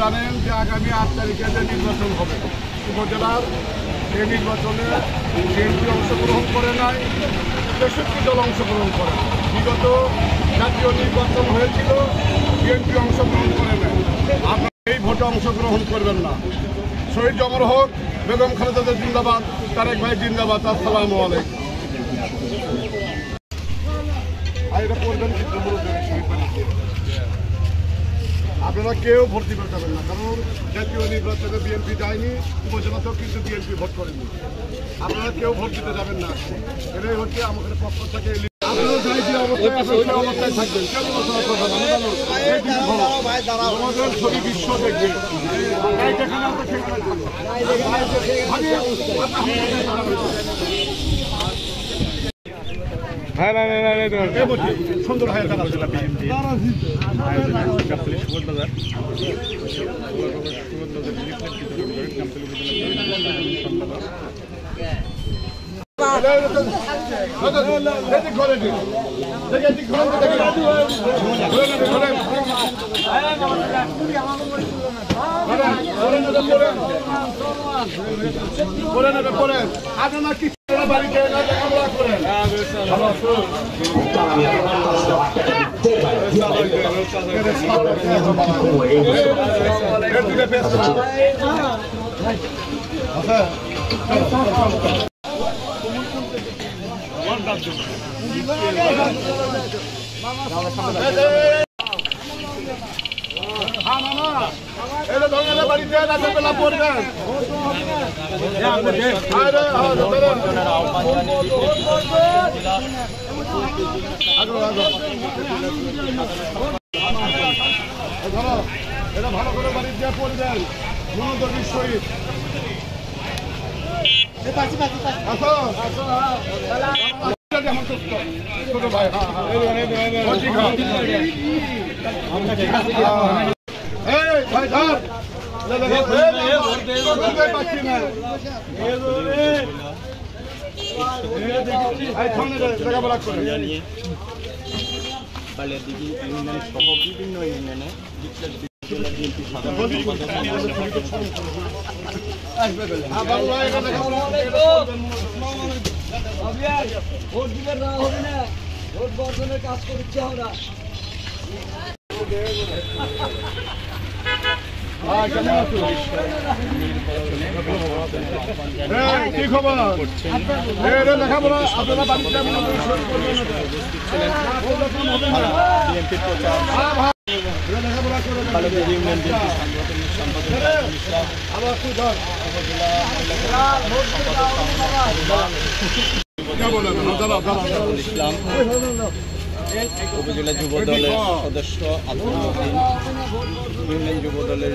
জানেন যে আগামী 8 তারিখে যে নির্বাচন হবে উপজেলার, এই নির্বাচনে বিএনপি অংশগ্রহণ করে নাই, 63 দল অংশগ্রহণ করে। বিগত জাতীয় নির্বাচন হয়েছিল, বিএনপি অংশগ্রহণ করে নাই। আপনারা এই ভোটে অংশগ্রহণ করবেন না। শহীদ জমর হোক, বেগম খালেদা জিন্দাবাদ, তারেক ভাই জিন্দাবাদ। আসসালামু আলাইকুম। এটা করবেন কিন্তু আপনারা কেউ ভোট দিতে যাবেন না, কারণ জাতীয় নির্বাচনে বিএনপি যায়নি, উপজেলাতেও কিন্তু বিএনপি ভোট করেনি। আপনারা কেউ ভোট দিতে যাবেন না, এটাই হচ্ছে আমাদের পক্ষ থেকে। আপনারা যাই যে অবস্থায় থাকবেন, কেউ আমাদের ছবি বিশ্ব দেখবে। সুন্দর হয়ে আপনার কি বাড়িতে লেখাপড়া করেন? বাড়িতে রাতের পড়বেন। এটা ভালো করে বাড়িতে পড়বেন। মনোদর্বীর শহীদ ছোট ভাই ভাই ধর পাচ্ছি না লেখাপড়া করে বালিয়াদিঘি ইউনিয়ন সহ বিভিন্ন ইউনিয়নে ভোট দিলে না হবে না, ভোট বর্জনের কাজ করছি আমরা। কি খবর? লেখাপড়া আপনারা বাড়িতে উপজেলা যুব দলের সদস্য আব্দুল ইউনিয়ন যুব দলের